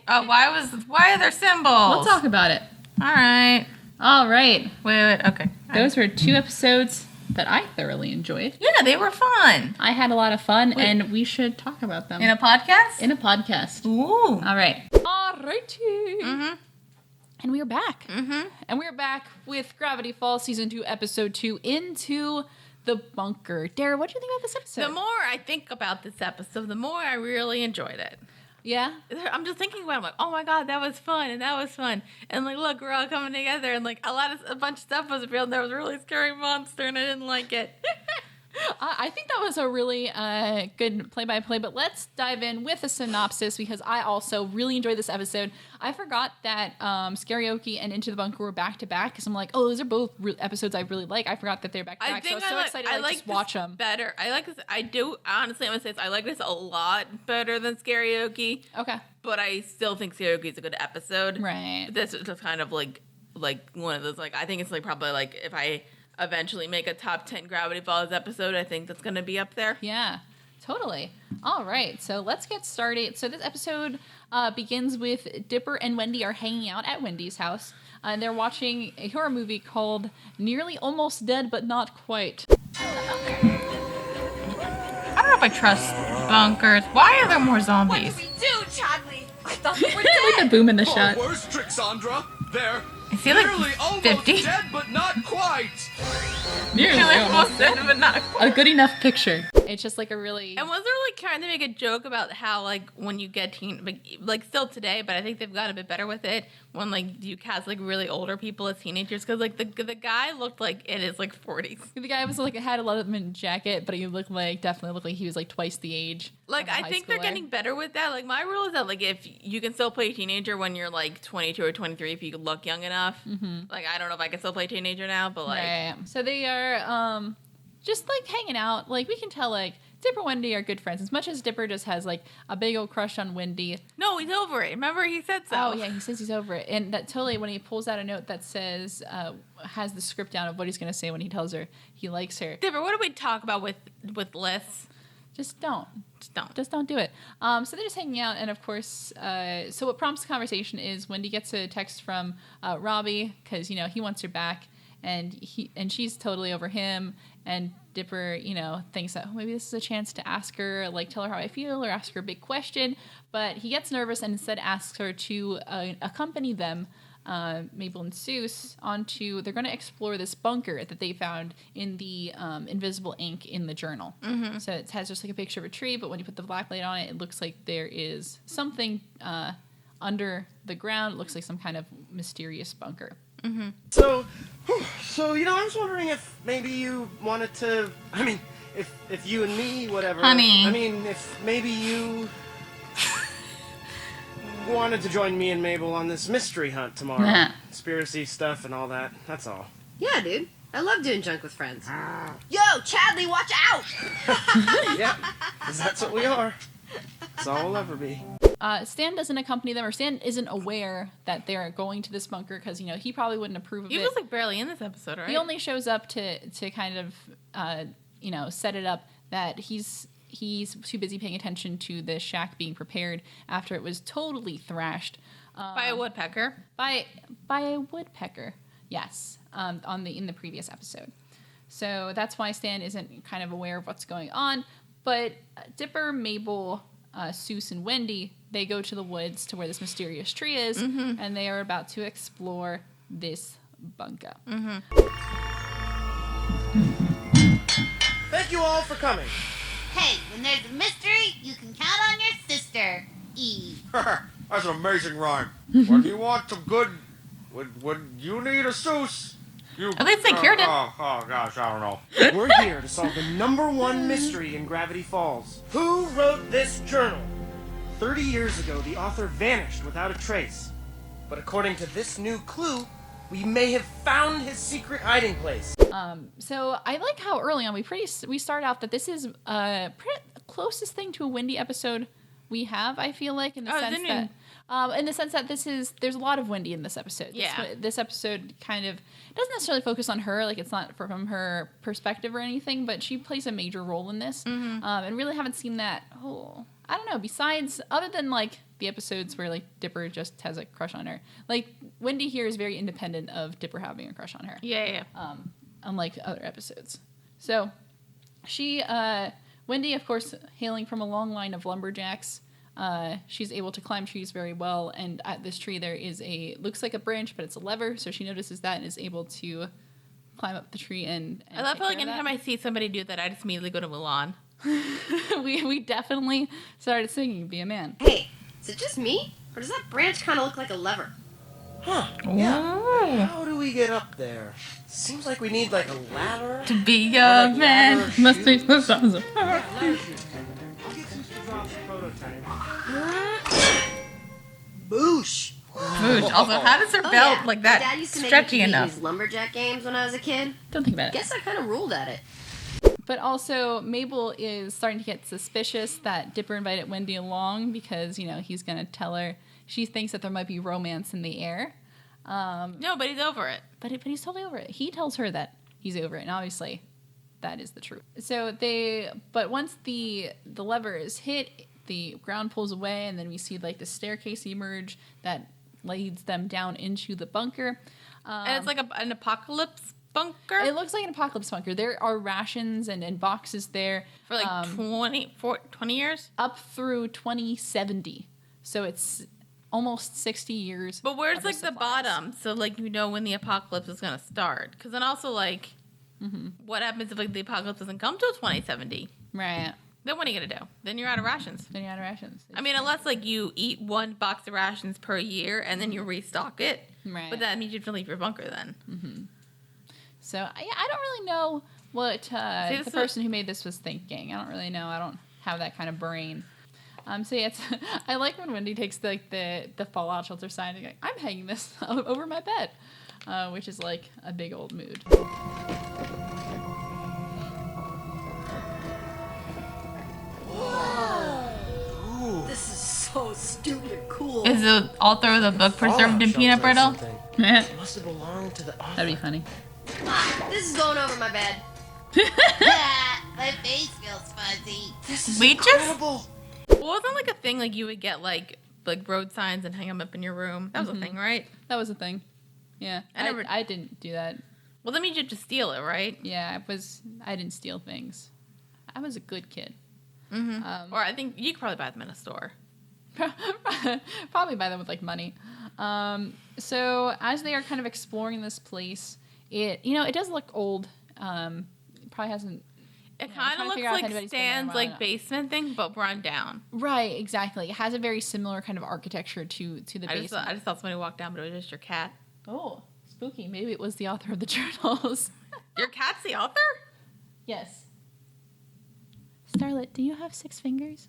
Oh, why are there symbols? We'll talk about it. All right. Wait. Okay. Those were 2 episodes that I thoroughly enjoyed. Yeah, they were fun. I had a lot of fun, and we should talk about them. In a podcast? In a podcast. Ooh. All right. Alrighty. Mm-hmm. And we are back. Mm-hmm. And we're back with Gravity Falls Season 2, Episode 2, Into the Bunker. Dara, what do you think about this episode? The more I think about this episode, the more I really enjoyed it. Yeah? I'm just thinking about it. I'm like, oh my God, that was fun. And that was fun. And like, look, we're all coming together. And like, a bunch of stuff was real. And there was a really scary monster and I didn't like it. I think that was a really good play-by-play, but let's dive in with a synopsis because I also really enjoyed this episode. I forgot that Scary-oke and Into the Bunker were back-to-back because I'm like, oh, those are both episodes I really like. I forgot that they're back-to-back, so I was so excited to just watch them. Better. I like this. I do, honestly, I'm going to say this. I like this a lot better than Scary-oke. Okay. But I still think Scary-oke is a good episode. Right. This is just kind of like one of those, like, I think it's like probably like if I eventually make a top 10 Gravity Falls episode, I think that's going to be up there. Yeah, totally. All right, so let's get started. So this episode begins with Dipper and Wendy are hanging out at Wendy's house. And they're watching a horror movie called Nearly Almost Dead, But Not Quite. I don't know if I trust bunkers. Why are there more zombies? What do we do, Chadley? I thought we were dead. Like the boom in the shot. Where's Trixandra? There. Is he like Nearly almost 50? dead, but not quite. Nearly Almost dead, but not quite. A good enough picture. It's just like a really... And was there like trying to make a joke about how like when you get like still today, but I think they've gotten a bit better with it when like you cast like really older people as teenagers because like the guy looked like in his like 40s. The guy was like had a Leatherman jacket, but he definitely looked like he was like twice the age. Like I think they're getting better with that. Like my rule is that like if you can still play a teenager when you're like 22 or 23 if you look young enough. Mm-hmm. Like I don't know if I can still play teenager now, but like right. So they are just like hanging out. Like we can tell like Dipper and Wendy are good friends. As much as Dipper just has like a big old crush on Wendy. No, he's over it. Remember he said so. Oh yeah, he says he's over it. And that totally when he pulls out a note that says has the script down of what he's gonna say when he tells her he likes her. Dipper, what do we talk about with lists? Just don't. Just don't do it. So they're just hanging out, and of course, so what prompts the conversation is Wendy gets a text from Robbie because he wants her back, and she's totally over him. And Dipper, thinks that maybe this is a chance to ask her, like, tell her how I feel or ask her a big question. But he gets nervous and instead asks her to accompany them, Mabel and Seuss, they're going to explore this bunker that they found in the invisible ink in the journal. Mm-hmm. So it has just like a picture of a tree, but when you put the black light on it, it looks like there is something under the ground. It looks like some kind of mysterious bunker. Mm-hmm. So, I was wondering if maybe you wanted to, if you and me, whatever. Honey. If maybe you wanted to join me and Mabel on this mystery hunt tomorrow. Conspiracy stuff and all that. That's all. Yeah, dude. I love doing junk with friends. Yo, Chadley, watch out! Yeah, 'cause that's what we are. That's all we'll ever be. Stan doesn't accompany them, or Stan isn't aware that they're going to this bunker because, he probably wouldn't approve of it. He was, like, barely in this episode, right? He only shows up to kind of, set it up that he's too busy paying attention to the shack being prepared after it was totally thrashed. By a woodpecker? By a woodpecker, yes, in the previous episode. So that's why Stan isn't kind of aware of what's going on. But Dipper, Mabel, Seuss, and Wendy, they go to the woods to where this mysterious tree is, mm-hmm. and they are about to explore this bunker. Mm-hmm. Thank you all for coming. Hey, when there's a mystery, you can count on your sister, E. That's an amazing rhyme. When you want some good... When you need a Seuss... At least they cured him. Oh, gosh, I don't know. We're here to solve the #1 mystery in Gravity Falls. Who wrote this journal? 30 years ago, the author vanished without a trace. But according to this new clue, we may have found his secret hiding place. So I like how early on we start out that this is the closest thing to a Wendy episode we have, I feel like, in the sense that there's a lot of Wendy in this episode. Yeah. This episode kind of doesn't necessarily focus on her, like it's not from her perspective or anything, but she plays a major role in this. Mm-hmm. And really haven't seen that I don't know, besides, other than like the episodes where like Dipper just has a crush on her. Like Wendy here is very independent of Dipper having a crush on her. Yeah. Unlike other episodes. So she, Wendy, of course, hailing from a long line of lumberjacks, she's able to climb trees very well. And at this tree, there is looks like a branch, but it's a lever. So she notices that and is able to climb up the tree and I love how like anytime I see somebody do that, I just immediately go to Mulan. we definitely started singing Be a Man. Hey, is it just me? Or does that branch kind of look like a lever? Huh. Yeah. How do we get up there? Seems like we need like a ladder. To be Or, a like, man ladder must be shoes. the sounds of Yeah, ladder shoes. I'll get some to draw the prototype. Boosh! Boosh. Also, how does her Oh, belt yeah. like My that dad used to make stretchy me compete in enough? these lumberjack games when I was a kid. Don't think about it. Guess I kind of ruled at it. But also, Mabel is starting to get suspicious that Dipper invited Wendy along because, he's going to tell her. She thinks that there might be romance in the air. No, but he's over it. But he's totally over it. He tells her that he's over it, and obviously, that is the truth. So but once the lever is hit, the ground pulls away, and then we see like the staircase emerge that leads them down into the bunker. And it's like an apocalypse bunker It looks like an apocalypse bunker. There are rations and boxes there for like 20 years. up through 2070. So it's almost 60 years. But where's of like the supplies. bottom? So like when the apocalypse is gonna start. Because then also like, what happens if like the apocalypse doesn't come till 2070? Right. Then what are you gonna do? Then you're out of rations. Then you're out of rations. I mean, unless like you eat one box of rations per year and then you restock it. Right. But that means you have to leave your bunker then. So I don't really know what this the is- person who made this was thinking. I don't really know. I don't have that kind of brain. So yeah, I like when Wendy takes the Fallout shelter sign and like, I'm hanging this over my bed, which is like a big old mood. This is so stupid cool. Is the author of the book preserved in peanut brittle? It must have belonged to the author. That'd be funny. This is going over my bed. Ah, my face feels fuzzy. This is Leeches? incredible. Well, wasn't like a thing like you would get like road signs and hang them up in your room? That was a thing, right? That was a thing. Yeah, I didn't do that. Well, that means you have to steal it, right? Yeah, I didn't steal things. I was a good kid. Or I think you could probably buy them in a store. Probably buy them with like money. So as they are kind of exploring this place, it does look old. It probably hasn't. It I'm kind trying of to figure looks out if like anybody's been there in a Stan's while like now. basement thing, but run down. Right, exactly. It has a very similar kind of architecture to the I basement. just thought somebody walked down, but it was just your cat. Oh, spooky. Maybe it was the author of the journals. Your cat's the author? Yes. Starlet, do you have 6 fingers?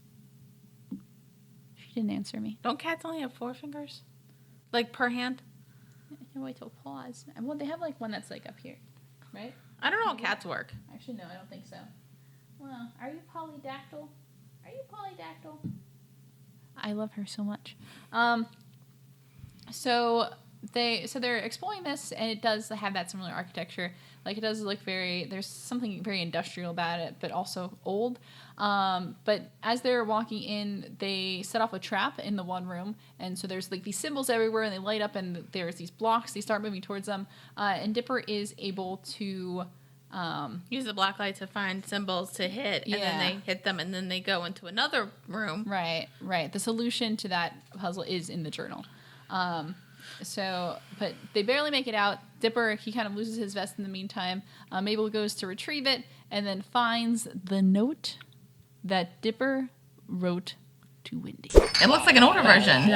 She didn't answer me. Don't cats only have 4 fingers? Like per hand? No, wait till paws. Well, they have like one that's like up here, right? I don't know how cats work. Actually, no, I don't think so. Well, are you polydactyl? Are you polydactyl? I love her so much. So they're exploring this, and it does have that similar architecture. Like it does look there's something very industrial about it, but also old. But as they're walking in, they set off a trap in the one room, and so there's like these symbols everywhere, and they light up, and there's these blocks. They start moving towards them, and Dipper is able to Use the black light to find symbols to hit, and then Yeah. they hit them, and then they go into another room. Right. The solution to that puzzle is in the journal. But they barely make it out. Dipper, he kind of loses his vest in the meantime. Mabel goes to retrieve it and then finds the note that Dipper wrote to Wendy. It looks like an older version.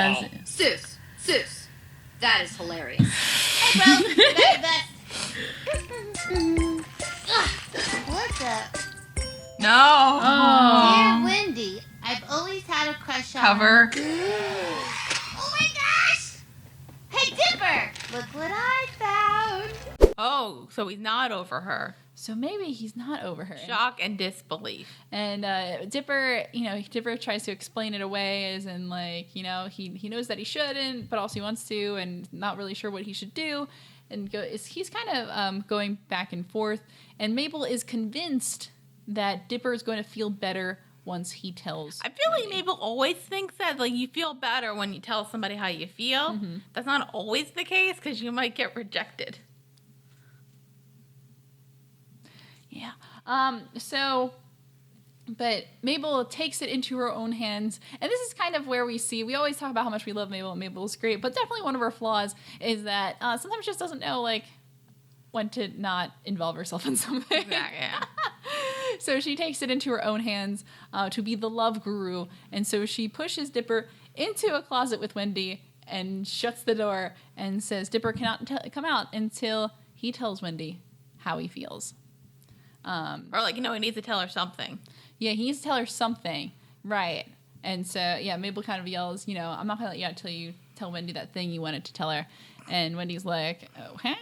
Sus, that is hilarious. Hey, bro, you got your best. What's up? No. Dear Wendy, I've always had a crush on... Cover. Oh my gosh! Hey, Dipper! Look what I found! Oh, so he's not over her. So maybe he's not over her. Shock and disbelief. And Dipper, Dipper tries to explain it away as in like, he knows that he shouldn't, but also he wants to, and not really sure what he should do. And he's kind of going back and forth. And Mabel is convinced that Dipper is going to feel better once he tells. I feel like Wendy. Mabel always thinks that like you feel better when you tell somebody how you feel. That's not always the case because you might get rejected. Yeah. But Mabel takes it into her own hands. And this is kind of where we always talk about how much we love Mabel, and Mabel's great. But definitely one of her flaws is that sometimes she just doesn't know, like, when to not involve herself in something. Yeah. So she takes it into her own hands to be the love guru. And so she pushes Dipper into a closet with Wendy and shuts the door and says Dipper cannot come out until he tells Wendy how he feels. Or like, he needs to tell her something. Yeah, he needs to tell her something. Right. And so, yeah, Mabel kind of yells, I'm not going to let you out until you tell Wendy that thing you wanted to tell her. And Wendy's like, oh, huh?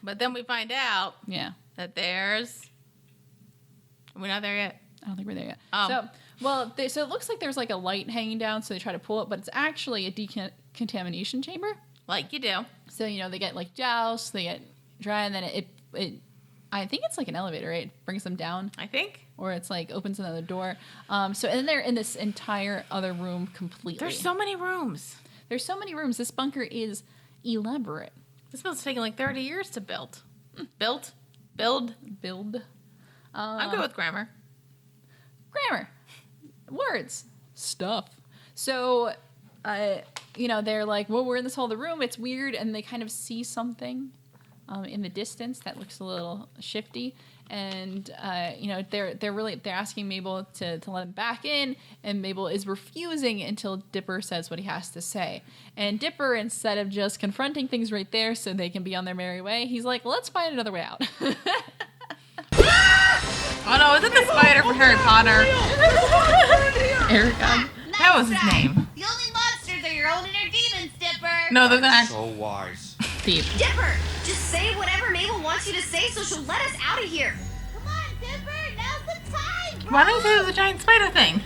But then we find out Yeah. that we're not there yet. I don't think we're there yet. Oh. So it looks like there's like a light hanging down, so they try to pull it, but it's actually a decontamination chamber. Like you do. So, they get like doused, they get dry, and then it I think it's like an elevator, right? It brings them down. I think. Or it's like opens another door. And then they're in this entire other room completely. There's so many rooms. There's so many rooms. This bunker is elaborate. This must have taken like 30 years to build. Build. I'm good with grammar. Grammar. Words. Stuff. So, they're like, well, we're in this whole other room. It's weird. And they kind of see something in the distance that looks a little shifty. And, they're asking Mabel to let him back in. And Mabel is refusing until Dipper says what he has to say. And Dipper, instead of just confronting things right there so they can be on their merry way, he's like, let's find another way out. Oh no, is it the spider from Harry Potter? Eragon. That was his name. The only monsters are your own inner demons, Dipper. No, they're not. So wise. Deep. Dipper, just say whatever Mabel wants you to say so she'll let us out of here. Come on, Dipper. Now's the time. Why don't you say it was a giant spider thing?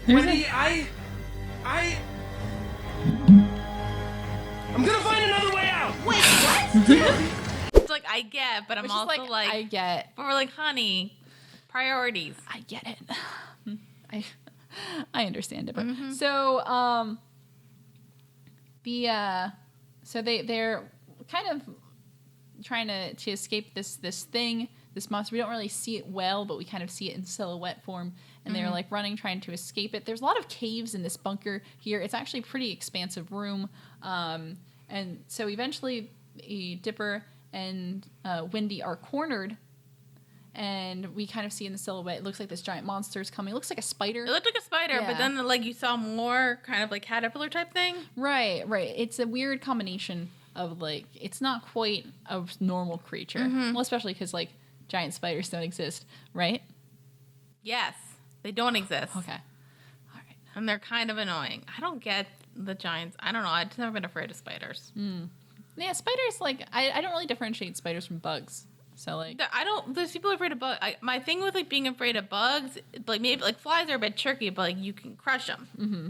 Wendy, I'm gonna find another way out. Wait, what? It's like, I get, but I'm Which is also like, I get. but we're like, honey, priorities. I get it. I understand it. But Mm-hmm. so they're kind of trying to escape this monster. We don't really see it well, but we kind of see it in silhouette form. And they're like running, trying to escape it. There's a lot of caves in this bunker here. It's actually a pretty expansive room. And so eventually Dipper and Wendy are cornered. And we kind of see in the silhouette, it looks like this giant monster is coming. It looks like a spider. It looked like a spider, Yeah. but then like you saw more kind of like caterpillar type thing. Right. It's a weird combination of like, it's not quite a normal creature. Well, especially because like giant spiders don't exist, right? Yes, they don't exist. Okay. All right. And they're kind of annoying. I don't get the giants. I don't know. I've never been afraid of spiders. Yeah, spiders, like, I don't really differentiate spiders from bugs. So, like... There's people afraid of bugs. My thing with, like, being afraid of bugs, like, maybe, like, flies are a bit tricky, but, like, you can crush them. Mm-hmm.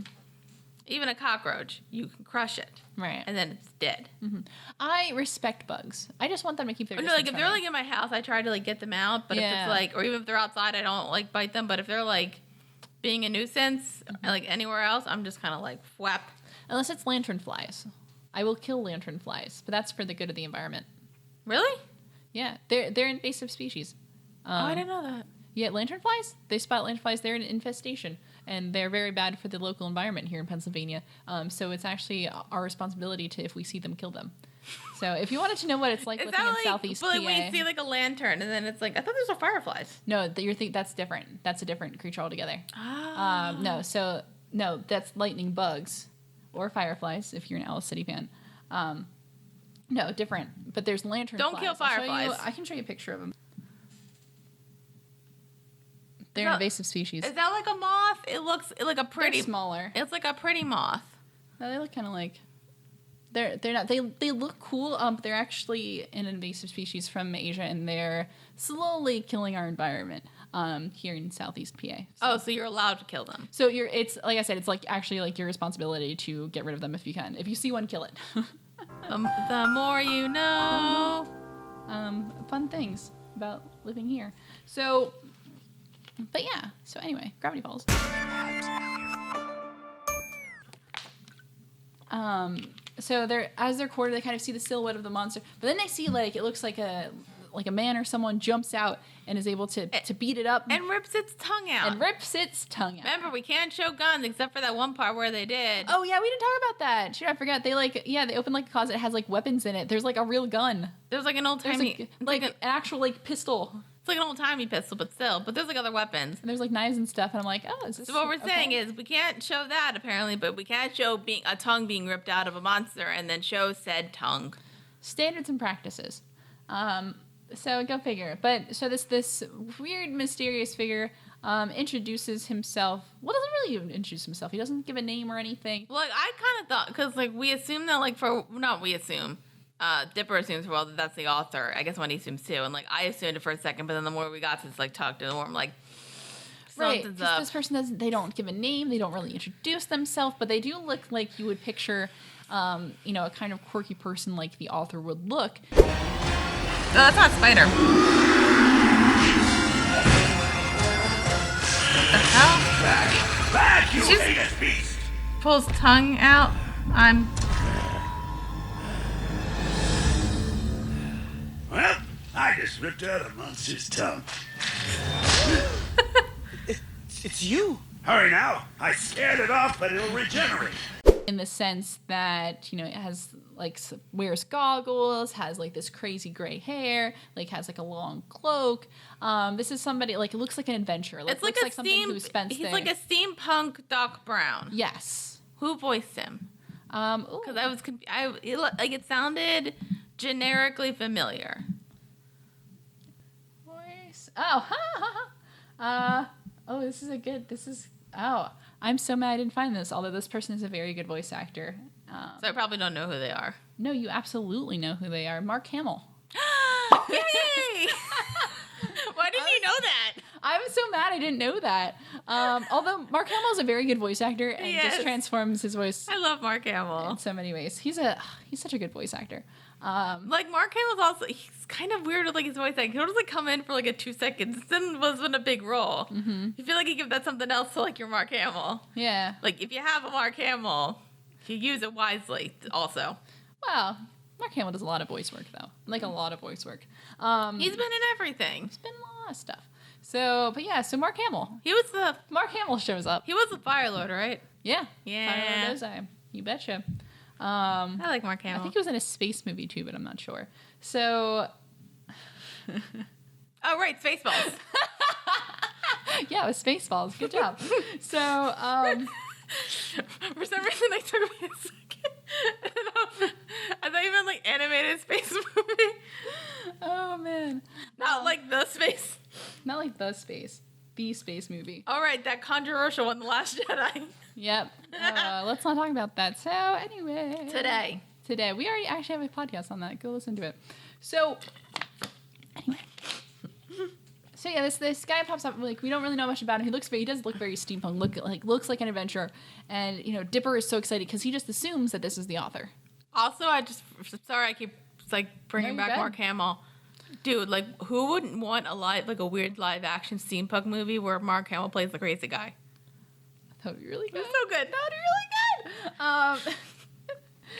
Even a cockroach, you can crush it. Right. And then it's dead. Mm-hmm. I respect bugs. I just want them to keep their No, distance like, if from they're, me. like, in my house, I try to, like, get them out. But if Yeah. it's, like... Or even if they're outside, I don't, like, bite them. But if they're, like, being a nuisance, like, anywhere else, I'm just kind of, like, whap. Unless it's lanternflies. I will kill lanternflies, but that's for the good of the environment. Really? Yeah, they're invasive species. I didn't know that. Yeah, lanternflies. They spot lanternflies. They're an infestation, and they're very bad for the local environment here in Pennsylvania. So it's actually our responsibility to, if we see them, kill them. So if you wanted to know what it's like Is living that in like, Southeast but like PA, when you see like a lantern and then it's like, I thought those were fireflies. no, that's different. That's a different creature altogether. Ah. No, that's lightning bugs or fireflies if you're an Alice City fan. No, different. But there's lanternflies. Don't kill fireflies. I can show you a picture of them. They're that- an invasive species. Is that like a moth? It looks like a pretty. They're smaller. It's like a pretty moth. No, they look kind of like. They're not. They look cool. But they're actually an invasive species from Asia, and they're slowly killing our environment. Here in Southeast PA. So you're allowed to kill them. So it's like I said, it's like actually like your responsibility to get rid of them if you can. If you see one, kill it. The more you know. Fun things about living here. So But yeah, so anyway, Gravity Falls. So as they're quartered, they kind of see the silhouette of the monster, but then they see like it looks like a man or someone jumps out and is able to beat it up and rips its tongue out. Remember, we can't show guns except for that one part where they did. Oh yeah, we didn't talk about that. Shoot, I forgot. They they open like a closet. It has like weapons in it. There's like a real gun. There's like an old timey, like an actual like pistol. It's like an old timey pistol, but still. But there's like other weapons. And there's like knives and stuff. And I'm like, oh, is this? So what we're saying is we can't show that apparently, but we can't show a tongue being ripped out of a monster and then show said tongue. Standards and practices. So go figure. But so this weird mysterious figure introduces himself. Well, doesn't really even introduce himself. He doesn't give a name or anything. Like I kind of thought, because like we assume that Dipper assumes for a while that that's the author. I guess Wendy assumes too, and like I assumed it for a second, but then the more we got to like talk to, the more I'm like, something's up. This person doesn't. They don't give a name. They don't really introduce themselves, but they do look like you would picture, a kind of quirky person like the author would look. No, that's not Spider. What the hell? Back, you heinous beast! Pulls tongue out. Well, I just ripped out a monster's tongue. It's you. Hurry now. I scared it off, but it'll regenerate. In the sense that, it has like wears goggles, has like this crazy gray hair, like has like a long cloak. This is somebody like it looks like an adventurer. It's looks like something who spent He's like a steampunk Doc Brown. Yes. Who voiced him? Because I was it sounded generically familiar. Voice. I'm so mad I didn't find this, although this person is a very good voice actor. So I probably don't know who they are. No, you absolutely know who they are. Mark Hamill. Yay! Why didn't you know that? I was so mad I didn't know that. Although Mark Hamill is a very good voice actor and just transforms his voice. I love Mark Hamill in so many ways. He's such a good voice actor. Like Mark Hamill's he's kind of weird with like his voice acting. He'll just like come in for like a 2 seconds, then wasn't a big role. Mm-hmm. You feel like you give that something else to like your Mark Hamill. Yeah. Like if you have a Mark Hamill, you use it wisely also. Well, Mark Hamill does a lot of voice work though. Like a lot of voice work. He's been in everything. He's been in a lot of stuff. So Mark Hamill. Mark Hamill shows up. He was the Fire Lord, right? Yeah. Yeah. Fire Lord you betcha. I like Mark Hamill. I think he was in a space movie too, but I'm not sure. So. Oh right, Spaceballs. Yeah, it was Spaceballs. Good job. So. For some reason, I took me a second. I thought you meant like animated space movie. Oh man. Not like the space. Not like the space. The space movie. All right, that controversial one, The Last Jedi. Yep. Let's not talk about that. So anyway. Today. We already actually have a podcast on that. Go listen to it. So anyway. So yeah, this guy pops up. Like we don't really know much about him. He does look very steampunk. Looks like an adventurer. And Dipper is so excited because he just assumes that this is the author. Also, I keep bringing back Mark Hamill. Dude, like who wouldn't want a weird live action steampunk movie where Mark Hamill plays the crazy guy? That would be really good. It's so good. That would be really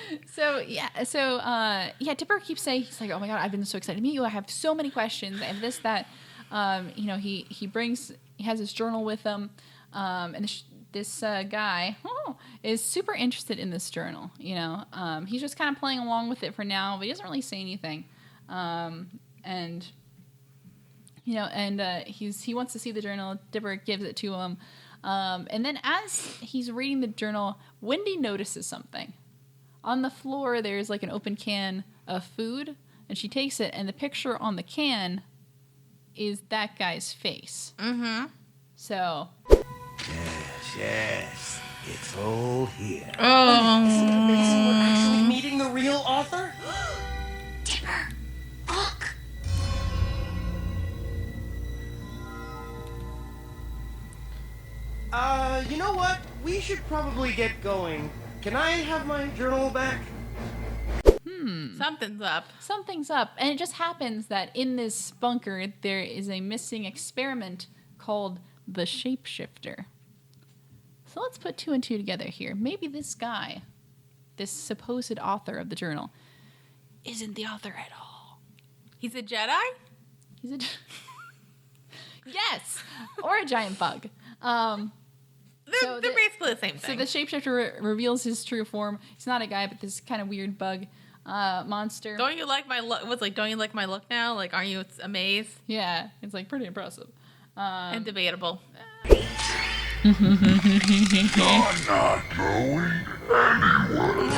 good. So Dipper keeps saying, he's like, oh my God, I've been so excited to meet you. I have so many questions and this, that. He has his journal with him, and this guy is super interested in this journal. He's just kind of playing along with it for now, but he doesn't really say anything. He wants to see the journal. Dipper gives it to him, and then as he's reading the journal, Wendy notices something. On the floor, there's like an open can of food, and she takes it, and the picture on the can is that guy's face. Mm-hmm. So. Yes. It's all here. Oh. Is it amazing we're actually meeting the real author? Dipper, look. You know what? We should probably get going. Can I have my journal back? Something's up. And it just happens that in this bunker, there is a missing experiment called the shapeshifter. So let's put 2 and 2 together here. Maybe this guy, this supposed author of the journal, isn't the author at all. He's a Jedi? He's a yes, or a giant bug. They're basically the same So thing. the shapeshifter reveals his true form. He's not a guy, but this kind of weird bug monster. Don't you like my look? What's like? Don't you like my look now? Like, aren't you amazed Yeah, it's like pretty impressive. and debatable? You're not going anywhere.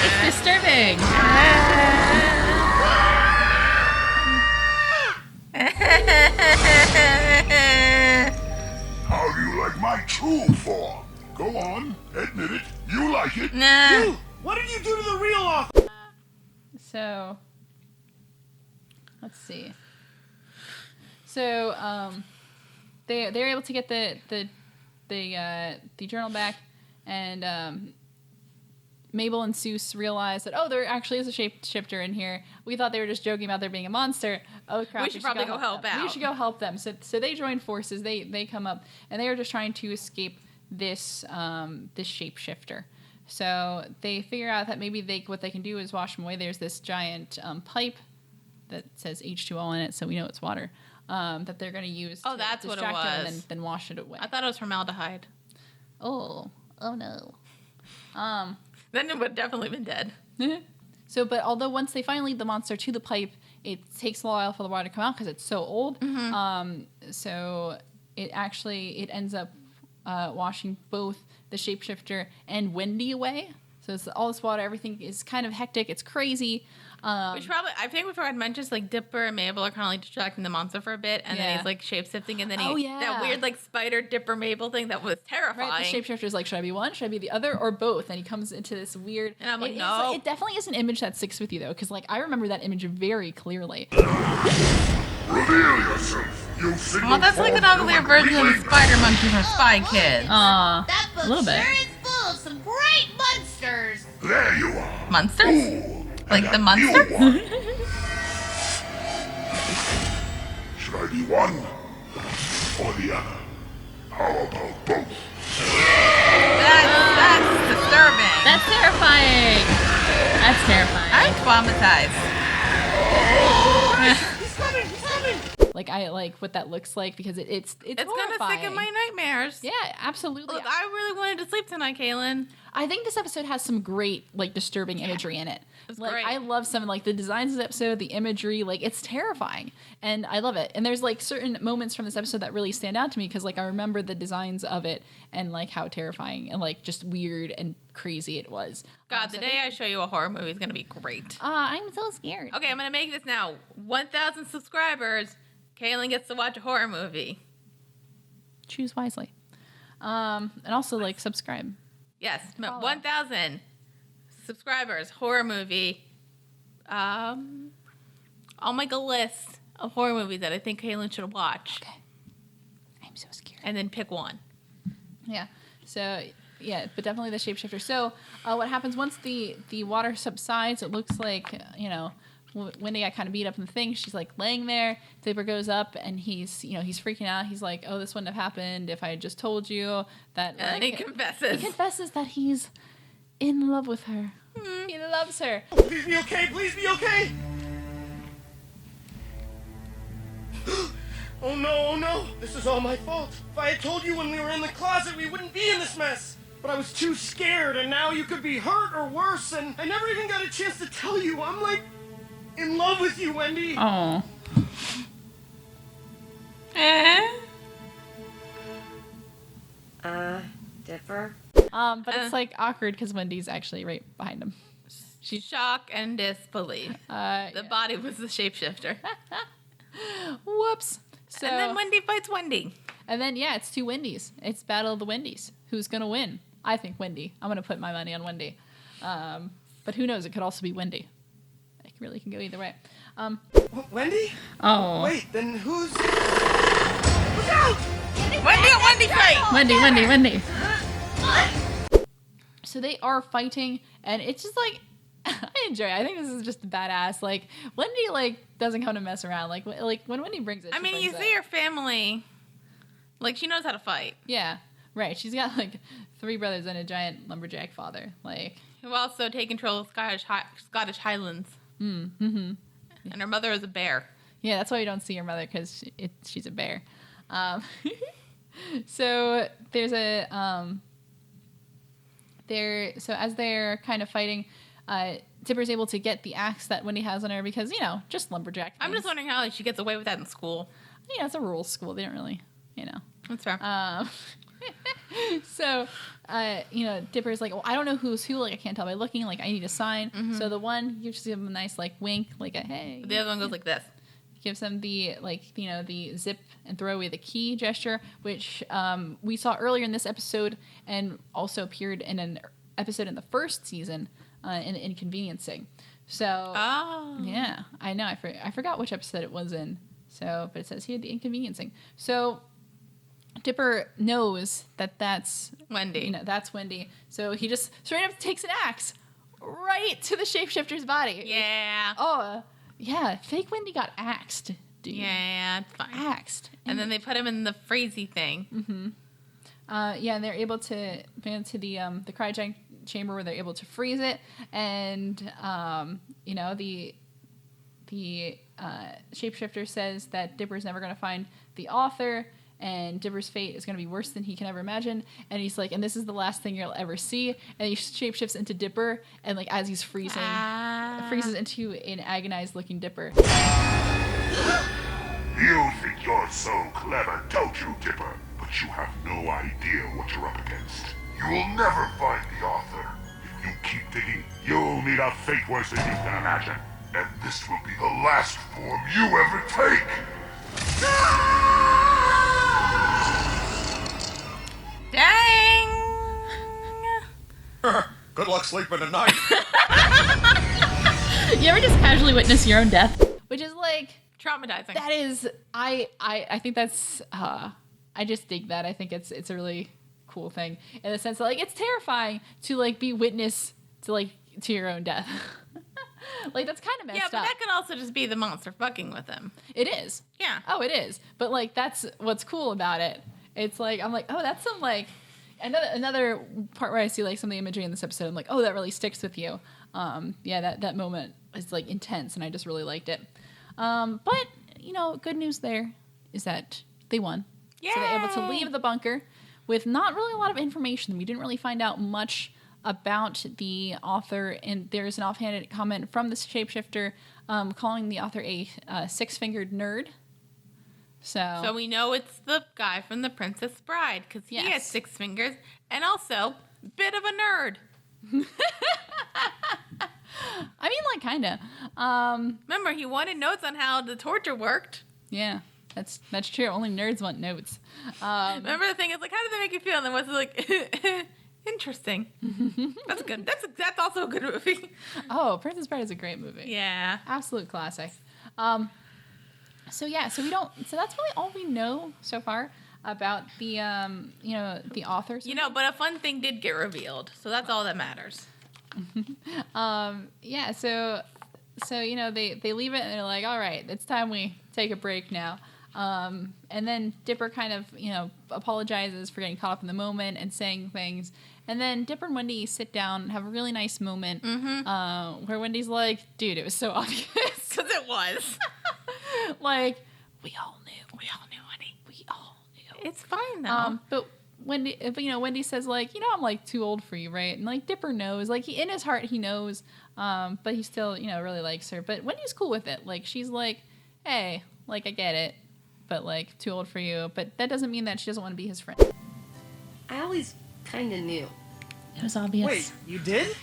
It's disturbing. How do you like my true form? Go on, admit it. You like it. Nah. You! What did you do to the real author? So, let's see. So, they're able to get the journal back, and Mabel and Seuss realize that there actually is a shapeshifter in here. We thought they were just joking about there being a monster. Oh crap! We should probably go help them. out. We should go help them. So they join forces. They come up, and they are just trying to escape this this shapeshifter. So they figure out that maybe what they can do is wash them away. There's this giant pipe that says H2O in it, so we know it's water. That they're going to use. Oh, to that's what it distract them was. and then wash it away. I thought it was formaldehyde. Oh no. Then it would definitely been dead. So, but although once they finally lead the monster to the pipe, it takes a while for the water to come out because it's so old. So it ends up washing both the shapeshifter and Wendy away. So it's all this water, everything is kind of hectic. It's crazy. I think before I'd mentioned like Dipper and Mabel are kind of like distracting the monster for a bit, and then he's like shape-shifting, and then that weird like spider Dipper Mabel thing that was terrifying. Right, the shapeshifter's like, should I be one? Should I be the other? Or both? And he comes into this weird... And I'm like, it's no. it definitely is an image that sticks with you, though, because like I remember that image very clearly. Reveal yourself, you single Well, that's like an form uglier human version of the weakling. Spider Monkey from Spy Kids. That book a little bit. sure is full of some great monsters. There you are. Monsters? Ooh, Like and the a monster? new one. Should I be one or the other? How about both? That's disturbing. That's terrifying. That's terrifying. I'm traumatized. He's coming! He's coming! Like I like what that looks like because it's It's gonna horrifying. stick in my nightmares. Yeah, absolutely. Look, I really wanted to sleep tonight, Cailin. I think this episode has some great like disturbing imagery in it. It's Like great. I love some like the designs of the episode, the imagery, like it's terrifying, and I love it. And there's like certain moments from this episode that really stand out to me because like I remember the designs of it and like how terrifying and like just weird and crazy it was. God, the day I show you a horror movie is gonna be great. I'm so scared. Okay, I'm gonna make this now. 1,000 subscribers. Cailin gets to watch a horror movie. Choose wisely, and also like subscribe. Yes, Follow. 1,000 subscribers. Horror movie. I'll make a list of horror movies that I think Cailin should watch, Okay, I'm so scared. and then pick one. Yeah. So yeah, but definitely the shapeshifter. So what happens once the water subsides? It looks like Wendy got kind of beat up in the thing. She's like laying there. Dipper goes up and he's freaking out. He's like, "Oh, this wouldn't have happened if I had just told you that." And he confesses. He confesses that he's in love with her. He loves her. Please be okay! Please be okay! Oh no, oh no! This is all my fault. If I had told you when we were in the closet, we wouldn't be in this mess. But I was too scared, and now you could be hurt or worse, and I never even got a chance to tell you. I'm like in love with you, Wendy. Oh. Dipper? But it's like awkward because Wendy's actually right behind him. She's shock and disbelief. The body was the shapeshifter. Whoops. So And then Wendy fights Wendy. And then, yeah, it's two Wendy's. It's Battle of the Wendy's. Who's going to win? I think Wendy. I'm going to put my money on Wendy. But who knows? It could also be Wendy. It really can go either way. Wendy? Oh. Wait, then who's... Look out! Wendy and Wendy fight! Wendy. So they are fighting, and it's just like, I enjoy it. I think this is just badass. Like, Wendy, like, doesn't come to mess around. Like when Wendy brings it, I mean, you see her family, like, she knows how to fight. Yeah, right. She's got, like, 3 brothers and a giant lumberjack father. Like, Who also take control of Scottish Highlands. Mm-hmm. And her mother is a bear. yeah, that's why we don't see her mother, because she's a bear. So there's a so as they're kind of fighting, Dipper's able to get the axe that Wendy has on her because, you know, just lumberjack things. I'm just wondering how she gets away with that in school. Yeah, it's a rural school. They don't really, you know. That's fair. So, you know, Dipper's like, well, I don't know who's who. Like, I can't tell by looking. Like, I need a sign. Mm-hmm. So the one, you just give him a nice, like, wink, like a hey. The other one goes like this. Gives them the, like, you know, the zip and throw away the key gesture, which we saw earlier in this episode and also appeared in an episode in the first season in Inconveniencing. So, yeah, I know. I forgot which episode it was in. So, but it says here the Inconveniencing. So, Dipper knows that that's Wendy. You know, that's Wendy. So he just straight up takes an axe right to the shapeshifter's body. Yeah. Oh, yeah. Fake Wendy got axed, dude. Yeah, it's fine. Axed. And then they put him in the freezy thing. Mm-hmm. Yeah, and they're able to go into the cryogenic chamber where they're able to freeze it, and you know, the shapeshifter says that Dipper's never going to find the author, and Dipper's fate is going to be worse than he can ever imagine. And he's like, and this is the last thing you'll ever see. And he shapeshifts into Dipper, and like as he's freezing, freezes into an agonized looking Dipper. You think you're so clever, don't you, Dipper? But you have no idea what you're up against. You will never find the author. If you keep digging, you'll meet a fate worse than you can imagine. And this will be the last form you ever take. Dang! Good luck sleeping tonight. You ever just casually witness your own death? Which is like Traumatizing. that is I think that's I just dig that. I think it's a really cool thing in the sense that like it's terrifying to like be witness to your own death. Like that's kind of messed up. Yeah, but that could also just be the monster fucking with him. It is. Yeah. Oh, it is. But like that's what's cool about it. It's like I'm like, oh, that's some like another part where I see like some of the imagery in this episode. I'm like, oh, that really sticks with you. Yeah, that moment is like intense, and I just really liked it. But you know, good news there is that they won. Yay! So they're able to leave the bunker with not really a lot of information. We didn't really find out much about the author, and there's an offhanded comment from the shapeshifter calling the author a six-fingered nerd. So we know it's the guy from The Princess Bride, because he has 6 fingers, and also, bit of a nerd. I mean, like, kind of. Remember, he wanted notes on how the torture worked. Yeah, that's true. Only nerds want notes. Remember the thing is like, how did that make you feel? And then was like, interesting. That's good. That's also a good movie. Oh, Princess Bride is a great movie. Yeah, Absolute classic. So that's really all we know so far about the the author. but a fun thing did get revealed, so that's all that matters. Yeah, so they leave it and they're like, all right, it's time we take a break now. And then Dipper kind of apologizes for getting caught up in the moment and saying things. And then Dipper and Wendy sit down and have a really nice moment where Wendy's like, dude, it was so obvious. Because it was. Like, we all knew, honey. We all knew. It's fine though. But Wendy says like, I'm like too old for you, right? And like Dipper knows, like in his heart he knows, but he still really likes her. But Wendy's cool with it. Like she's like, hey, like I get it, but like too old for you. But that doesn't mean that she doesn't want to be his friend. I always kind of knew. It was obvious. Wait, you did?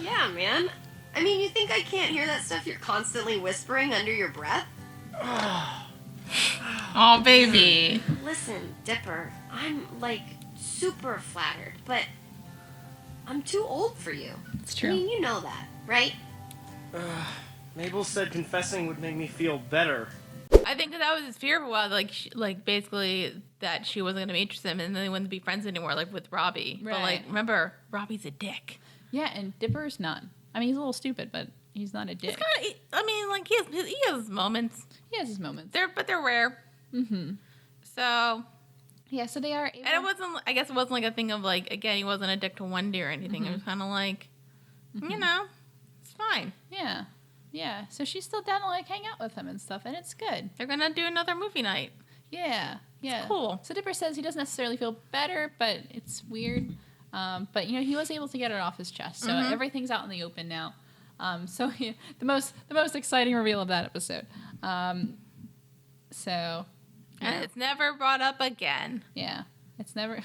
Yeah, man. I mean, you think I can't hear that stuff you're constantly whispering under your breath? Oh, baby. Listen, Dipper, I'm, like, super flattered, but I'm too old for you. It's true. I mean, you know that, right? Mabel said confessing would make me feel better. I think that was his fear for a while, like basically that she wasn't going to be interested in him and then they wouldn't be friends anymore, like with Robbie. Right. But like, remember, Robbie's a dick. Yeah, and Dipper's not. I mean, he's a little stupid, but he's not a dick. I mean, like he has moments. He has his moments. They're rare. Mm-hmm. So. Yeah, so they are able... And it wasn't, I guess it wasn't like a thing of like, again, he wasn't a dick to Wendy or anything. Mm-hmm. It was kind of like, you know, it's fine. Yeah. Yeah. So she's still down to like hang out with him and stuff, and it's good. They're going to do another movie night. Yeah. Yeah. It's cool. So Dipper says he doesn't necessarily feel better, but it's weird. But, you know, he was able to get it off his chest. So everything's out in the open now. So yeah, the most exciting reveal of that episode. So... And it's never brought up again. Yeah. It's never...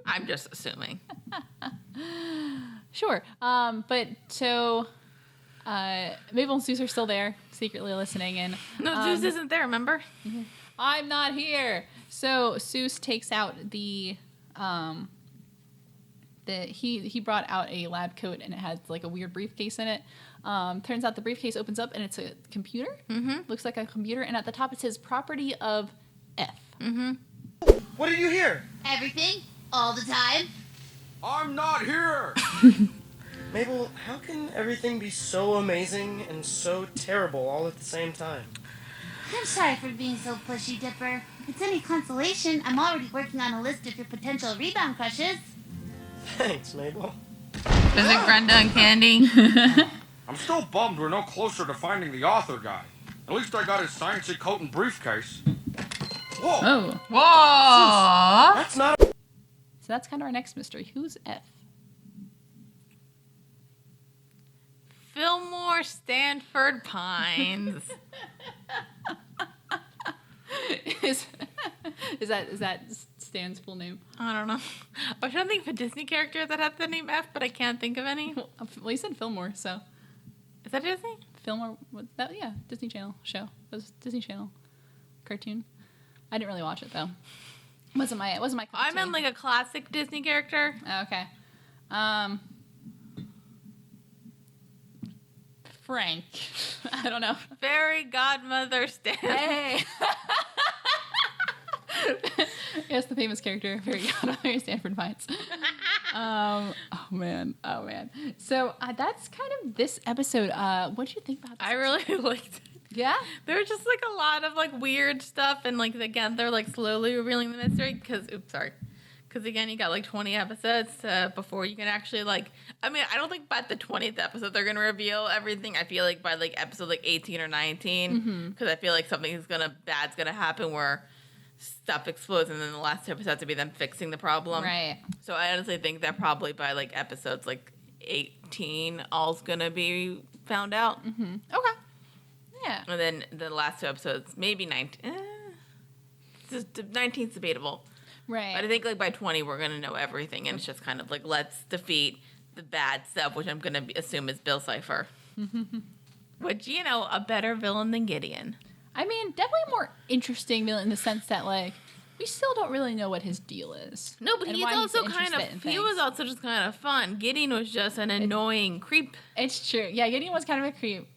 I'm just assuming. Sure. But so Mabel and Zeus are still there, secretly listening. And No, Zeus isn't there, remember? I'm not here. So Zeus takes out he brought out a lab coat, and it has like a weird briefcase in it. Turns out the briefcase opens up, and it's a computer. Mm-hmm. Looks like a computer. And at the top it says property of F. Mm-hmm. What did you hear? Everything, all the time. I'm not here! Mabel, how can everything be so amazing and so terrible all at the same time? I'm sorry for being so pushy, Dipper. If it's any consolation, I'm already working on a list of your potential rebound crushes. Thanks, Mabel. Visit Brenda and Candy. I'm still bummed we're no closer to finding the author guy. At least I got his sciencey coat and briefcase. Whoa! Oh. Whoa! That's not... So that's kind of our next mystery. Who's F? Fillmore Stanford Pines. is that Stan's full name? I don't know. I was trying to think of a Disney character that had the name F, but I can't think of any. Well, you said Fillmore, so... Is that Disney? Fillmore, yeah, Disney Channel show. It was Disney Channel cartoon. I didn't really watch it though. It wasn't my cup I of meant tea. like a classic Disney character. Oh, okay. Frank. I don't know. Fairy Godmother Stan. Hey. Yes, the famous character, Fairy Godmother Stanford Pines. Oh man. So that's kind of this episode. What did you think about this? I really liked it. Yeah? There was just like a lot of like weird stuff, and like again they're like slowly revealing the mystery because again you got like 20 episodes before you can actually like, I mean, I don't think by the 20th episode they're gonna reveal everything. I feel like by like episode like 18 or 19, because I feel like bad's gonna happen where stuff explodes, and then the last two episodes to be them fixing the problem. Right. So I honestly think that probably by like episodes like 18, all's gonna be found out. Mm-hmm. Okay. Yeah. And then the last two episodes, maybe 19. 19's debatable. Right. But I think like by 20 we're gonna know everything, and it's just kind of like let's defeat the bad stuff, which I'm gonna assume is Bill Cipher. Which, you know, a better villain than Gideon. I mean, definitely more interesting in the sense that, like, we still don't really know what his deal is. No, but and he's why also interested in he things. was also just kind of fun. Gideon was just an annoying creep. It's true. Yeah, Gideon was kind of a creep.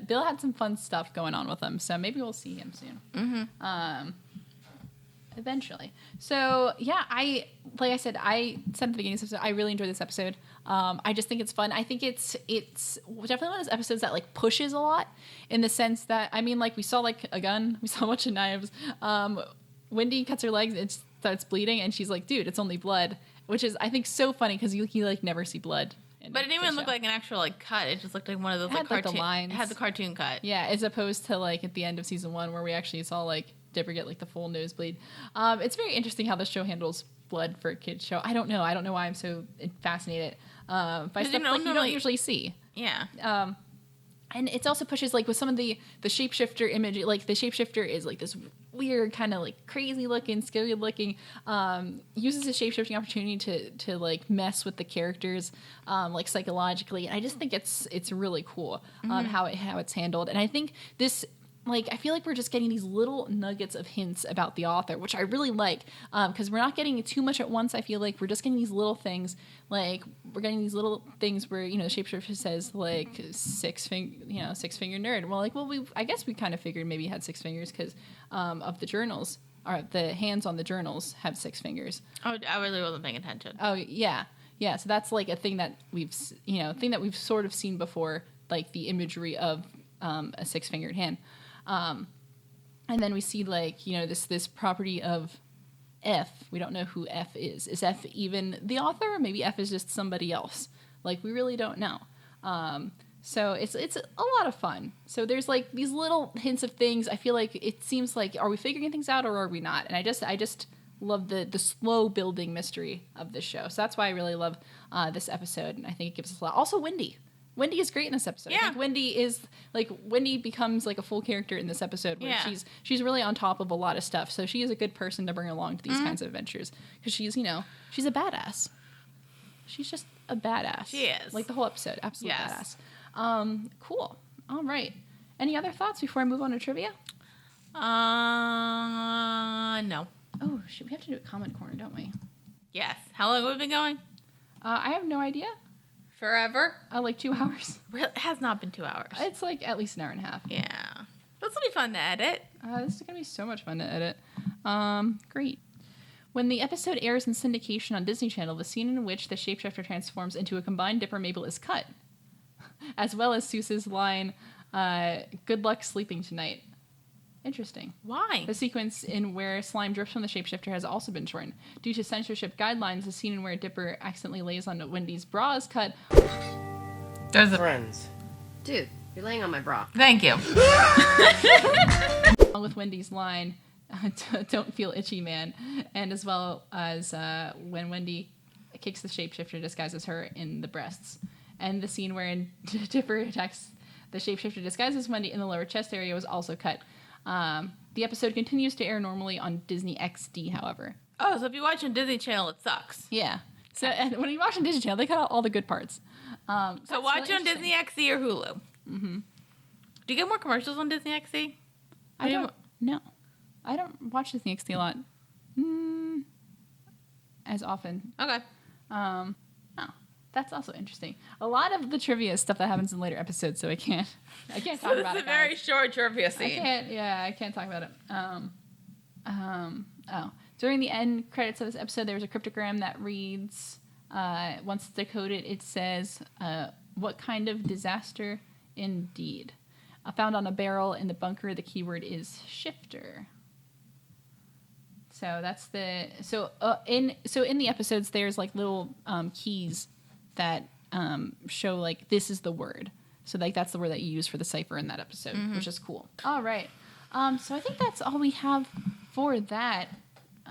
Bill had some fun stuff going on with him, so maybe we'll see him soon. Mm-hmm. Eventually. So, yeah, I said at the beginning of this episode, I really enjoyed this episode. I just think it's fun. I think it's definitely one of those episodes that, like, pushes a lot in the sense that, I mean, like, we saw, like, a gun. We saw a bunch of knives. Wendy cuts her legs. It starts bleeding, and she's like, dude, it's only blood, which is, I think, so funny because you like, never see blood. But it didn't even look like an actual, like, cut. It just looked like one of those, It had, like, the lines. It had the cartoon cut. Yeah, as opposed to, like, at the end of season 1 where we actually saw, like, Dipper get, like, the full nosebleed. It's very interesting how the show handles blood for a kid's show. I don't know why I'm so fascinated by stuff like you don't usually see. Yeah. And it also pushes, like, with some of the shapeshifter image, like, the shapeshifter is, like, this weird kind of, like, crazy looking, scary looking, uses the shapeshifting opportunity to like, mess with the characters, like, psychologically. And I just think it's really cool how it's handled. And I think this... Like, I feel like we're just getting these little nuggets of hints about the author, which I really like, because we're not getting too much at once. I feel like we're just getting these little things, like, we're getting these little things where, you know, the shapeshifter says, like, six-finger nerd. I guess we kind of figured maybe he had 6 fingers because of the journals, or the hands on the journals have 6 fingers. Oh, I really wasn't paying attention. Oh, yeah. Yeah, so that's like a thing that we've sort of seen before, like the imagery of a six-fingered hand. And then we see like, this property of F. We don't know who F is. Is F even the author? Or maybe F is just somebody else. Like, we really don't know. So it's a lot of fun. So there's like these little hints of things. I feel like it seems like, are we figuring things out or are we not? And I just love the slow building mystery of this show. So that's why I really love this episode. And I think it gives us a lot. Also, Wendy. Wendy is great in this episode. Yeah. I think Wendy becomes like a full character in this episode where she's really on top of a lot of stuff. So she is a good person to bring along to these kinds of adventures because she's a badass. She's just a badass. She is. Like the whole episode. Absolute badass. Cool. All right. Any other thoughts before I move on to trivia? No. Oh, shit. We have to do a comment corner, don't we? Yes. How long have we been going? I have no idea. Forever? Like 2 hours. It has not been 2 hours. It's like at least an hour and a half. Yeah. This will be fun to edit. This is going to be so much fun to edit. Great. When the episode airs in syndication on Disney Channel, the scene in which the shapeshifter transforms into a combined Dipper Mabel is cut, as well as Seuss's line, "Good luck sleeping tonight." Interesting. Why? The sequence in where slime drips from the shapeshifter has also been shortened. Due to censorship guidelines, the scene in where Dipper accidentally lays on Wendy's bra is cut. There's a Friends. Dude, you're laying on my bra. Thank you. Along with Wendy's line, "Don't feel itchy, man," and as well as when Wendy kicks the shapeshifter, disguises her in the breasts, and the scene wherein Dipper attacks the shapeshifter, disguises Wendy in the lower chest area was also cut. The episode continues to air normally on Disney XD, however. Oh, so if you watch on Disney Channel, it sucks. Yeah. So and when you watch on Disney Channel, they cut out all the good parts. So watch really on Disney XD or Hulu. Mm-hmm. Do you get more commercials on Disney XD? I don't watch Disney XD a lot. As often. Okay. Oh, that's also interesting. A lot of the trivia is stuff that happens in later episodes, so I can't talk about it. It's a very short trivia scene. I can't talk about it. During the end credits of this episode, there was a cryptogram that reads, once it's decoded, it says, "What kind of disaster indeed?" Found on a barrel in the bunker, the keyword is shifter. So that's in the episodes, there's like little keys that show like this is the word. So like that's the word that you use for the cipher in that episode, which is cool. All right. So I think that's all we have for that.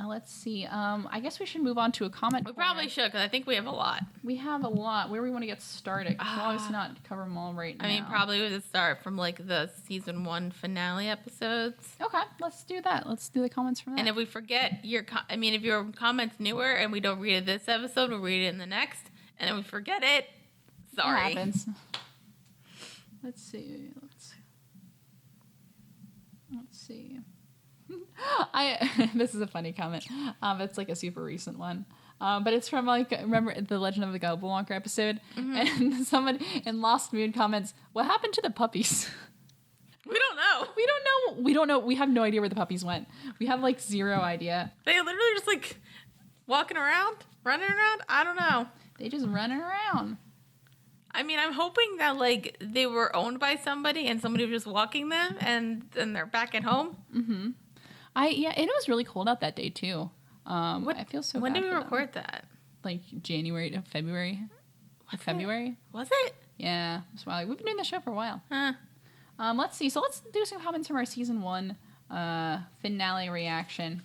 Let's see. I guess we should move on to a comment. We probably should, because I think we have a lot. We have a lot. Where we want to get started? We'll obviously not cover them all right now. I mean, probably we would start from like the season 1 finale episodes. Okay, let's do that. Let's do the comments from that. And if we forget if your comment's newer and we don't read it this episode, we'll read it in the next. And if we forget it, sorry. It happens. Let's see. This is a funny comment. It's like a super recent one. But it's from remember the Legend of the Gobble Wonker episode? Mm-hmm. And someone in Lost Moon comments, "What happened to the puppies?" We don't know. We don't know. We have no idea where the puppies went. We have like zero idea. They literally just like walking around, running around. I don't know. They just running around. I mean, I'm hoping that like they were owned by somebody and somebody was just walking them and then they're back at home. Mm-hmm. It was really cold out that day too. I feel so when bad did we for record them. that? Like January to February. February? Was it? Yeah. It's wild. We've been doing the show for a while. Huh. Let's see. So let's do some comments from our season 1 finale reaction.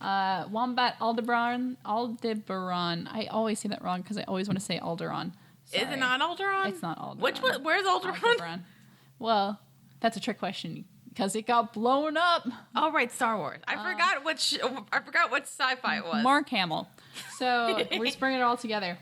Wombat Aldebaran. I always say that wrong because I always want to say Alderon. Sorry. Is it not Alderon? It's not Alderon. Which one? Where's Alderon? Well, that's a trick question because it got blown up. Oh, right, Star Wars. I forgot what sci-fi it was. Mark Hamill. So we're just bringing it all together.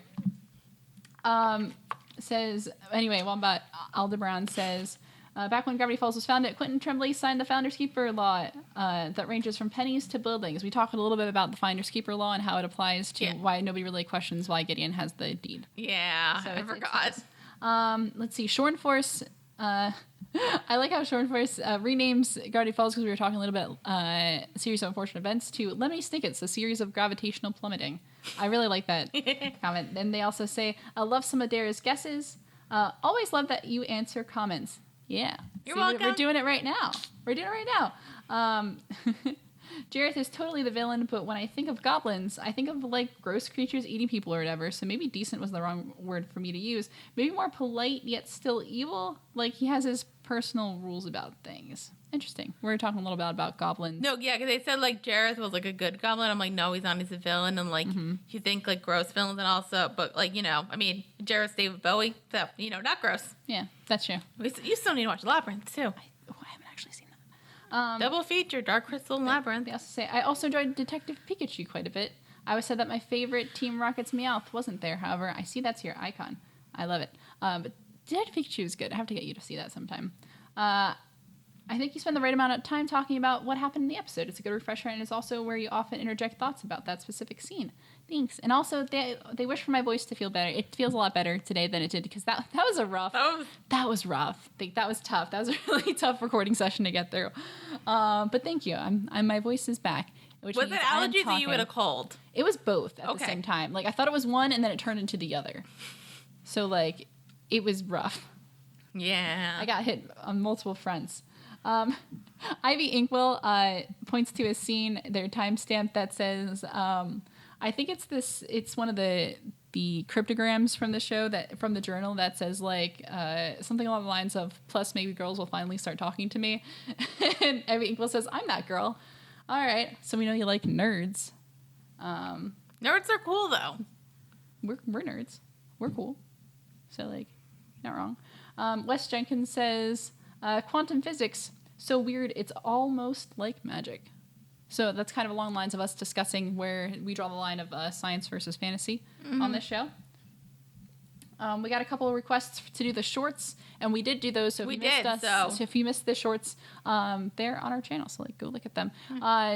Says anyway, Wombat Aldebaran says, back when Gravity Falls was founded, Quentin Tremblay signed the Founders Keeper law that ranges from pennies to buildings. We talked a little bit about the Founders Keeper law and how it applies to why nobody really questions why Gideon has the deed. Yeah, So I forgot. Let's see. Shorn Force I like how Short Force renames Gravity Falls because we were talking a little bit a series of unfortunate events to Lemony Snicket's a series of gravitational plummeting. I really like that comment. Then they also say, I love some of Dara's guesses. Always love that you answer comments. Yeah. You're See, welcome. We're doing it right now. Jareth is totally the villain, but when I think of goblins, I think of like gross creatures eating people or whatever. So maybe decent was the wrong word for me to use. Maybe more polite yet still evil. Like he has his personal rules about things. Interesting. We're talking a little bit about goblins. No, yeah, because they said like Jareth was like a good goblin. I'm like, no, he's not. He's a villain, and like you think like gross villains, and also, but like I mean, Jareth's David Bowie, so not gross. Yeah, that's true. You still need to watch Labyrinth too. I haven't actually seen that. Double feature, Dark Crystal and Labyrinth. They also say, I also enjoyed Detective Pikachu quite a bit. I always said that my favorite Team Rocket's Meowth wasn't there. However, I see that's your icon. I love it. But Detective Pikachu is good. I have to get you to see that sometime. I think you spend the right amount of time talking about what happened in the episode. It's a good refresher, and it's also where you often interject thoughts about that specific scene. Thanks. And also, they wish for my voice to feel better. It feels a lot better today than it did, because that was a rough. That was rough. That was tough. That was a really tough recording session to get through. But thank you. My voice is back. Was it allergies or you had a cold? It was both at the same time. Like I thought it was one, and then it turned into the other. So like, it was rough. Yeah. I got hit on multiple fronts. Ivy Inkwell points to a scene, their timestamp that says, I think it's one of the cryptograms from the show, from the journal, that says like something along the lines of, plus maybe girls will finally start talking to me. And Ivy Inkwell says, I'm that girl. All right, so we know you like nerds. Nerds are cool though. We're nerds. We're cool. So like, you're not wrong. Wes Jenkins says, quantum physics, so weird it's almost like magic. So that's kind of along the lines of us discussing where we draw the line of science versus fantasy on this show. We got a couple of requests to do the shorts, and we did do those. So if you missed the shorts, they're on our channel. So like, go look at them.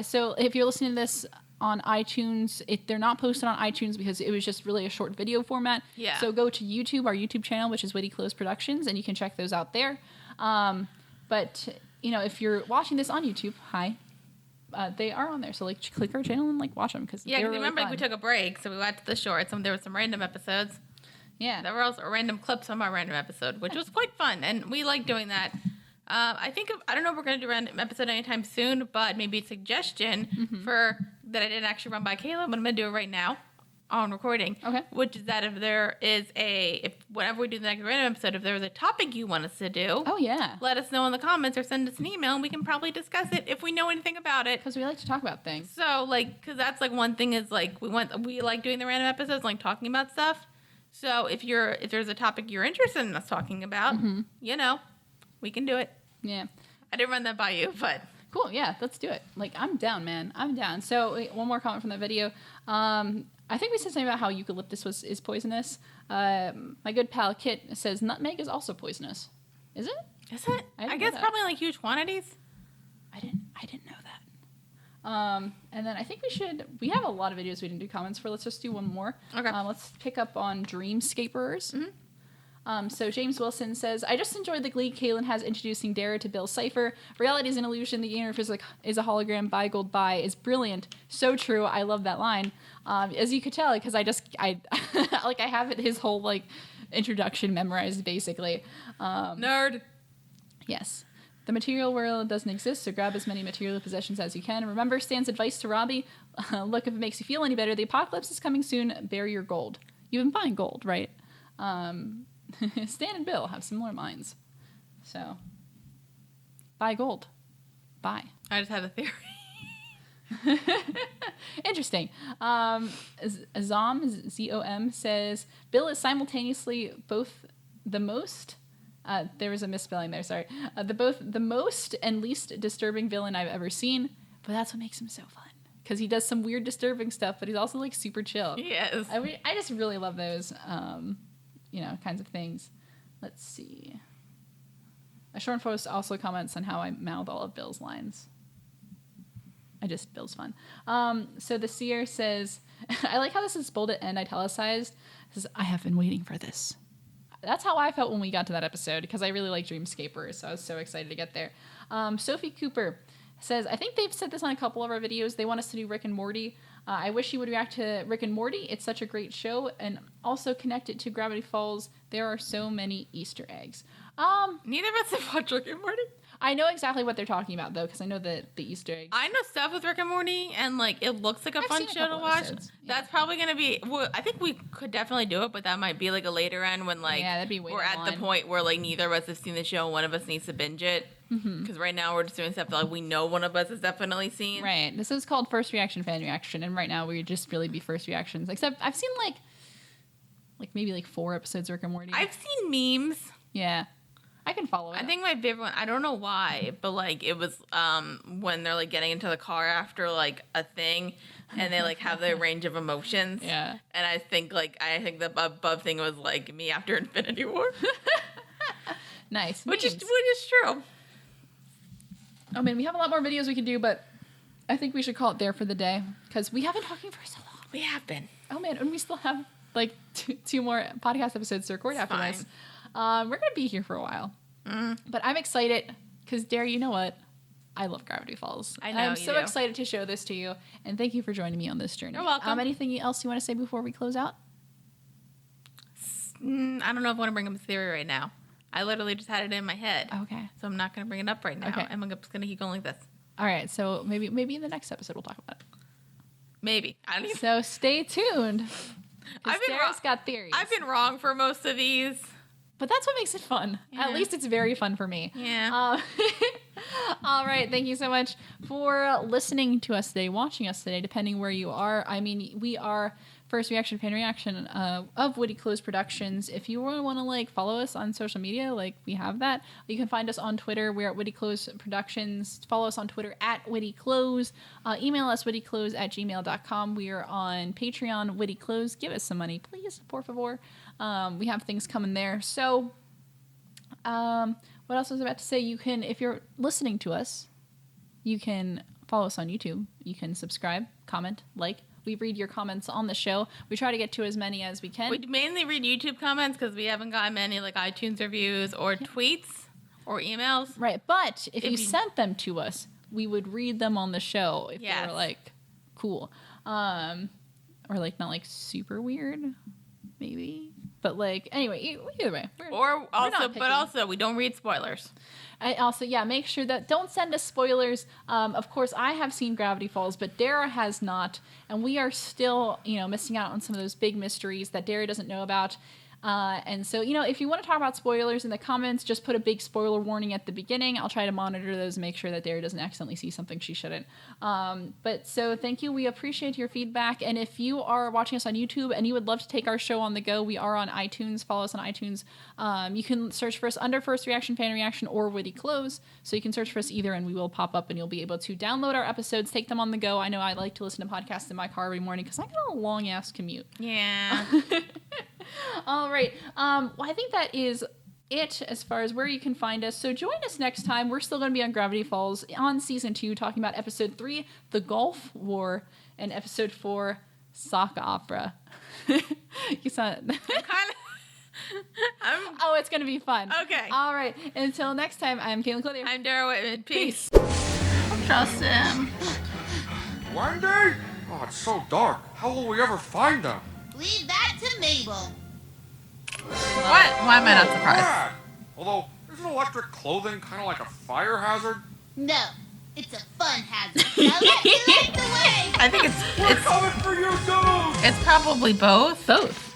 So if you're listening to this on iTunes, they're not posted on iTunes because it was just really a short video format. Yeah. So go to YouTube, our YouTube channel, which is Witty Close Productions, and you can check those out there. But if you're watching this on YouTube, hi. They are on there, so like click our channel and like watch them because because remember like, we took a break, so we watched the shorts, and there were some random episodes. Yeah, there were also random clips from our random episode, which was quite fun, and we like doing that. I don't know if we're gonna do a random episode anytime soon, but maybe a suggestion for that I didn't actually run by Caleb, but I'm gonna do it right now on recording. Okay. Which is that if there is whenever we do the next random episode, if there was a topic you want us to do, let us know in the comments or send us an email, and we can probably discuss it if we know anything about it. Because we like to talk about things. So because that's like one thing is like we like doing the random episodes, like talking about stuff. So if there's a topic you're interested in us talking about, we can do it. Yeah. I didn't run that by you, but. Cool, yeah, let's do it. Like, I'm down, man. I'm down. So, one more comment from the video. I think we said something about how eucalyptus is poisonous. My good pal Kit says nutmeg is also poisonous. Is it? Is it? I guess probably like huge quantities. I didn't know that. And then I think we have a lot of videos we didn't do comments for. Let's just do one more. Okay. Let's pick up on Dreamscapers. Mm-hmm. So James Wilson says, I just enjoyed the glee Cailin has introducing Dara to Bill's cipher. Reality is an illusion. The universe is a hologram. Buy gold buy is brilliant. So true. I love that line. As you could tell, because I have his whole introduction memorized basically. Nerd. Yes. The material world doesn't exist, so grab as many material possessions as you can. Remember Stan's advice to Robbie. Look, if it makes you feel any better, the apocalypse is coming soon. Bury your gold. You've been buying gold, right? Stan and Bill have similar minds. So, buy gold. Buy. I just had a theory. Interesting. Zom, Z-O-M, says, Bill is simultaneously both the most... there was a misspelling there, sorry. The most and least disturbing villain I've ever seen, but that's what makes him so fun. Because he does some weird, disturbing stuff, but he's also, super chill. Yes. I just really love those... kinds of things. Let's see. Ashorn Post also comments on how I mouth all of Bill's lines. Bill's fun. So the seer says, I like how this is bolded and italicized. It says, I have been waiting for this. that's how I felt when we got to that episode, because I really like Dreamscapers, so I was so excited to get there. Sophie Cooper says, I think they've said this on a couple of our videos. They want us to do Rick and Morty. I wish you would react to Rick and Morty. It's such a great show, and also connect it to Gravity Falls. There are so many Easter eggs. Neither of us have watched Rick and Morty. I know exactly what they're talking about, though, because I know the Easter eggs. I know stuff with Rick and Morty, and like it looks like a I've fun seen a show to couple watch. episodes, yeah. That's probably gonna be. Well, I think we could definitely do it, but that might be like a later end when like Yeah, that'd be way we're at the on. point where like neither of us have seen the show. One of us needs to binge it because right now we're just doing stuff that like we know one of us has definitely seen. Right. This is called First Reaction, Fan Reaction, and right now we just really be First Reactions. Except I've seen like maybe like 4 episodes of Rick and Morty. I've seen memes. Yeah. I can follow it. I think my favorite one, I don't know why, but like it was when they're like getting into the car after like a thing and they like have their range of emotions. Yeah. And I think the above thing was like me after Infinity War. Nice. which is Memes. true. I mean, we have a lot more videos we can do, but I think we should call it there for the day, because we have been talking for so long. We have been. Oh man, and we still have like two more podcast episodes to record after fine. this. We're gonna be here for a while, but I'm excited because Dara, you know what? I love Gravity Falls. I know I'm you so do. excited to show this to you, and thank you for joining me on this journey. You're welcome. Anything else you want to say before we close out? I don't know if I want to bring up a theory right now. I literally just had it in my head. Okay. So I'm not going to bring it up right now. Okay. I'm just going to keep going like this. All right. So maybe in the next episode we'll talk about it. Maybe. I don't even. So stay tuned. I've been Dara's got theories. I've been wrong for most of these. But that's what makes it fun. Yeah. At least it's very fun for me. Yeah. All right. Thank you so much for listening to us today, watching us today, depending where you are. I mean, we are First Reaction, Fan Reaction of Woody Close Productions. If you want to like follow us on social media, like we have that. You can find us on Twitter. We're at Woody Close Productions. Follow us on Twitter at Woody Close. Email us wittyclose@gmail.com. We are on Patreon, Woody Close. Give us some money, please, por favor. We have things coming there. So, what else was I about to say? You can, if you're listening to us, you can follow us on YouTube. You can subscribe, comment, like. We read your comments on the show. We try to get to as many as we can. We mainly read YouTube comments because we haven't gotten many like iTunes reviews or tweets or emails. Right, but if you you- sent them to us, we would read them on the show if they Yes. were like cool, or like not like super weird, maybe. But like anyway, either way. Or also, not picky. but also, we don't read spoilers. I also, make sure that don't send us spoilers. Of course, I have seen Gravity Falls, but Dara has not, and we are still, missing out on some of those big mysteries that Dara doesn't know about. And so, if you want to talk about spoilers in the comments, just put a big spoiler warning at the beginning. I'll try to monitor those and make sure that Dara doesn't accidentally see something she shouldn't. But so thank you. We appreciate your feedback. And if you are watching us on YouTube and you would love to take our show on the go, we are on iTunes. Follow us on iTunes. You can search for us under First Reaction, Fan Reaction, or Witty Close. So you can search for us either and we will pop up and you'll be able to download our episodes, take them on the go. I know I like to listen to podcasts in my car every morning because I got a long ass commute. Yeah. All right. Well, I think that is it as far as where you can find us. So join us next time. We're still going to be on Gravity Falls on season 2, talking about episode 3, The Gulf War, and episode 4, Sock Opera. You saw it. Oh, it's going to be fun. Okay. All right. Until next time, I'm Cailin Clothier. I'm Dara Whitman. Peace. Trust him. Wendy? Oh, it's so dark. How will we ever find them? Leave that to Mabel. What? Why am I not surprised? Bad. Although, isn't electric clothing kind of like a fire hazard? No, it's a fun hazard. Now let me light the way. I think it's We're coming for you, dude! it's probably both. Both.